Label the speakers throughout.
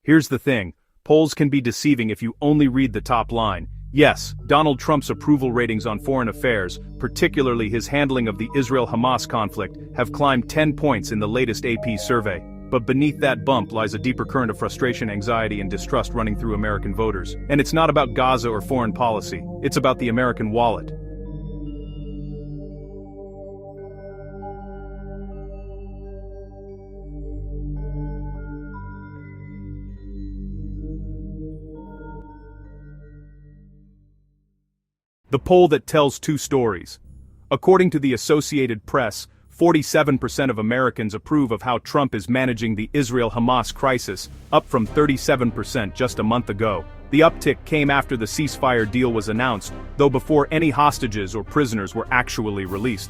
Speaker 1: Here's the thing, polls can be deceiving if you only read the top line. Yes, Donald Trump's approval ratings on foreign affairs, particularly his handling of the Israel-Hamas conflict, have climbed 10 points in the latest AP survey. But beneath that bump lies a deeper current of frustration, anxiety, and distrust running through American voters. And it's not about Gaza or foreign policy, it's about the American wallet. The poll that tells two stories. According to the Associated Press, 47% of Americans approve of how Trump is managing the Israel-Hamas crisis, up from 37% just a month ago. The uptick came after the ceasefire deal was announced, though before any hostages or prisoners were actually released.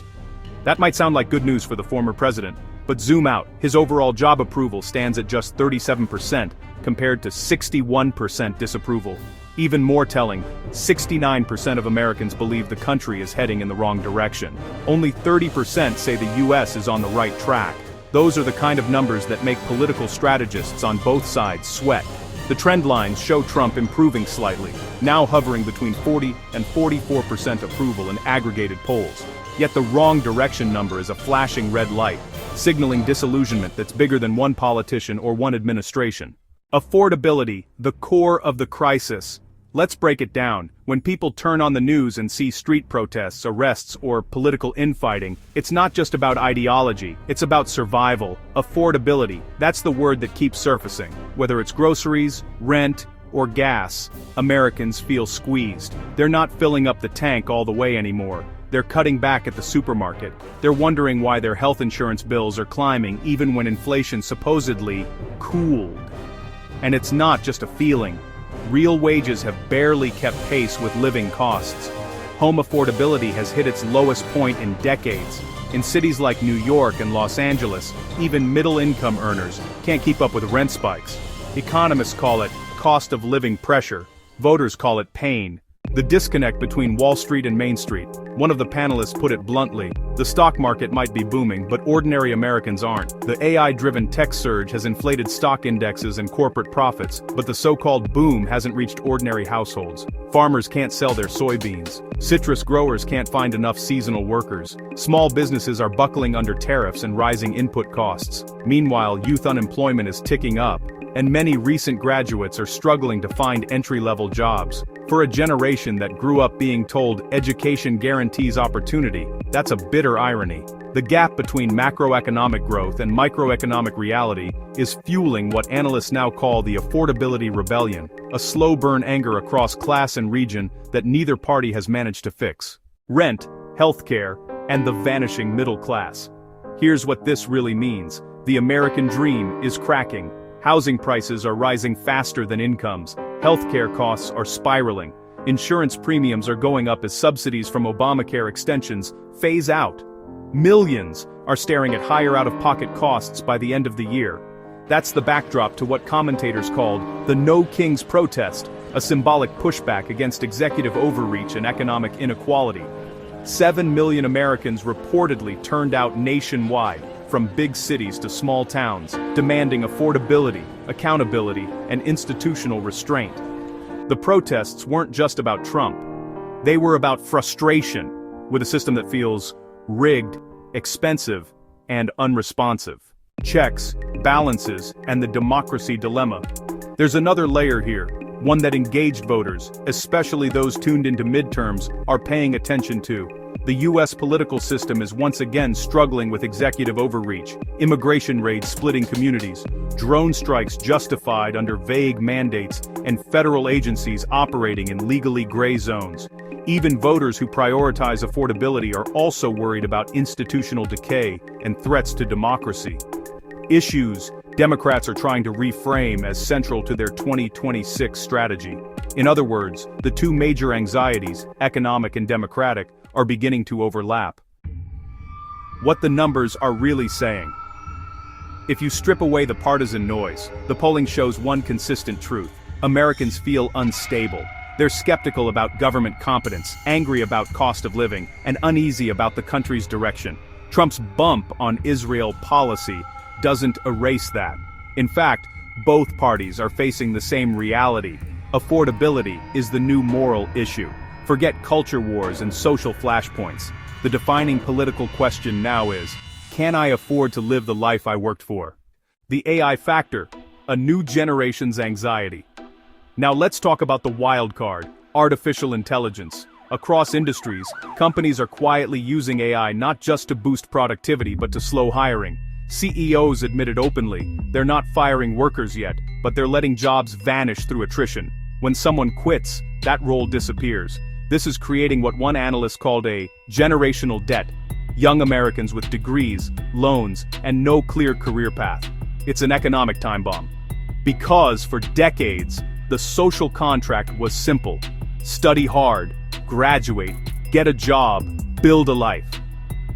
Speaker 1: That might sound like good news for the former president, but zoom out, his overall job approval stands at just 37%, compared to 61% disapproval. Even more telling, 69% of Americans believe the country is heading in the wrong direction. Only 30% say the US is on the right track. Those are the kind of numbers that make political strategists on both sides sweat. The trend lines show Trump improving slightly, now hovering between 40 and 44% approval in aggregated polls. Yet the wrong direction number is a flashing red light, signaling disillusionment that's bigger than one politician or one administration. Affordability, the core of the crisis. Let's break it down. When people turn on the news and see street protests, arrests, or political infighting, it's not just about ideology, it's about survival. Affordability, that's the word that keeps surfacing. Whether it's groceries, rent, or gas, Americans feel squeezed. They're not filling up the tank all the way anymore. They're cutting back at the supermarket. They're wondering why their health insurance bills are climbing even when inflation supposedly cooled. And it's not just a feeling. Real wages have barely kept pace with living costs. Home affordability has hit its lowest point in decades. In cities like New York and Los Angeles, even middle-income earners can't keep up with rent spikes. Economists call it cost of living pressure. Voters call it pain. The disconnect between Wall Street and Main Street. One of the panelists put it bluntly, the stock market might be booming, but ordinary Americans aren't. The AI-driven tech surge has inflated stock indexes and corporate profits, but the so-called boom hasn't reached ordinary households. Farmers can't sell their soybeans. Citrus growers can't find enough seasonal workers. Small businesses are buckling under tariffs and rising input costs. Meanwhile, youth unemployment is ticking up, and many recent graduates are struggling to find entry-level jobs. For a generation that grew up being told education guarantees opportunity, that's a bitter irony. The gap between macroeconomic growth and microeconomic reality is fueling what analysts now call the affordability rebellion, a slow-burn anger across class and region that neither party has managed to fix. Rent, healthcare, and the vanishing middle class. Here's what this really means. The American dream is cracking. Housing prices are rising faster than incomes. Healthcare costs are spiraling. Insurance premiums are going up as subsidies from Obamacare extensions phase out. Millions are staring at higher out-of-pocket costs by the end of the year. That's the backdrop to what commentators called the No Kings protest, a symbolic pushback against executive overreach and economic inequality. 7 million Americans reportedly turned out nationwide, from big cities to small towns, demanding affordability, accountability, and institutional restraint. The protests weren't just about Trump. They were about frustration with a system that feels rigged, expensive, and unresponsive. Checks, balances, and the democracy dilemma. There's another layer here, one that engaged voters, especially those tuned into midterms, are paying attention to. The US political system is once again struggling with executive overreach, immigration raids splitting communities, drone strikes justified under vague mandates, and federal agencies operating in legally gray zones. Even voters who prioritize affordability are also worried about institutional decay and threats to democracy. Issues Democrats are trying to reframe as central to their 2026 strategy. In other words, the two major anxieties, economic and democratic, are beginning to overlap. What the numbers are really saying. If you strip away the partisan noise, the polling shows one consistent truth. Americans feel unstable. They're skeptical about government competence, angry about cost of living, and uneasy about the country's direction. Trump's bump on Israel policy doesn't erase that. In fact, both parties are facing the same reality. Affordability is the new moral issue. Forget culture wars and social flashpoints. The defining political question now is, can I afford to live the life I worked for? The AI factor, a new generation's anxiety. Now let's talk about the wild card, artificial intelligence. Across industries, companies are quietly using AI not just to boost productivity but to slow hiring. CEOs admitted openly, they're not firing workers yet, but they're letting jobs vanish through attrition. When someone quits, that role disappears. This is creating what one analyst called a generational debt. Young Americans with degrees, loans, and no clear career path. It's an economic time bomb. Because for decades, the social contract was simple. Study hard, graduate, get a job, build a life.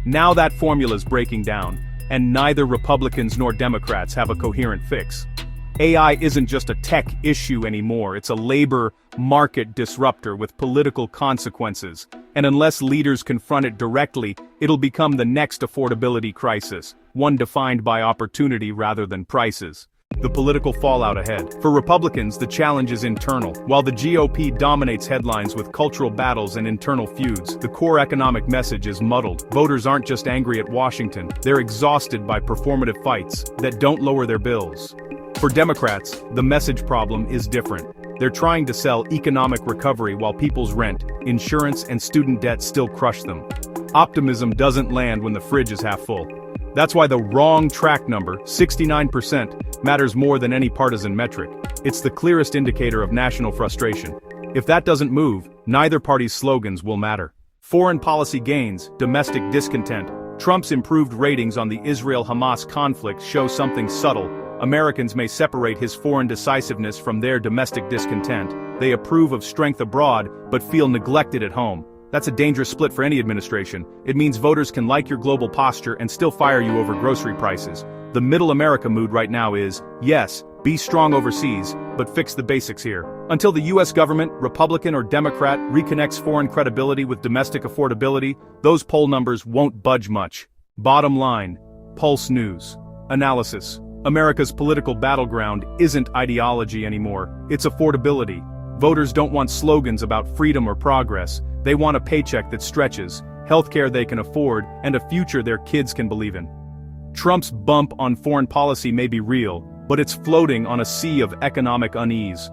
Speaker 1: Now that formula is breaking down, and neither Republicans nor Democrats have a coherent fix. AI isn't just a tech issue anymore, it's a labor market disruptor with political consequences. And unless leaders confront it directly, it'll become the next affordability crisis, one defined by opportunity rather than prices. The political fallout ahead. For Republicans, the challenge is internal. While the GOP dominates headlines with cultural battles and internal feuds, the core economic message is muddled. Voters aren't just angry at Washington, they're exhausted by performative fights that don't lower their bills. For Democrats, the message problem is different. They're trying to sell economic recovery while people's rent, insurance, and student debt still crush them. Optimism doesn't land when the fridge is half full. That's why the wrong track number, 69%, matters more than any partisan metric. It's the clearest indicator of national frustration. If that doesn't move, neither party's slogans will matter. Foreign policy gains, domestic discontent. Trump's improved ratings on the Israel-Hamas conflict show something subtle. Americans may separate his foreign decisiveness from their domestic discontent. They approve of strength abroad, but feel neglected at home. That's a dangerous split for any administration. It means voters can like your global posture and still fire you over grocery prices. The middle America mood right now is, yes, be strong overseas, but fix the basics here. Until the US government, Republican or Democrat, reconnects foreign credibility with domestic affordability, those poll numbers won't budge much. Bottom line, Pulse News. Analysis. America's political battleground isn't ideology anymore, it's affordability. Voters don't want slogans about freedom or progress, they want a paycheck that stretches, healthcare they can afford, and a future their kids can believe in. Trump's bump on foreign policy may be real, but it's floating on a sea of economic unease.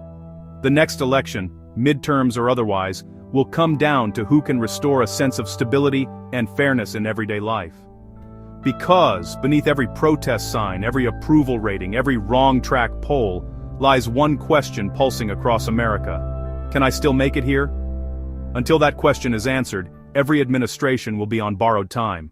Speaker 1: The next election, midterms or otherwise, will come down to who can restore a sense of stability and fairness in everyday life. Because beneath every protest sign, every approval rating, every wrong track poll, lies one question pulsing across America. Can I still make it here? Until that question is answered, every administration will be on borrowed time.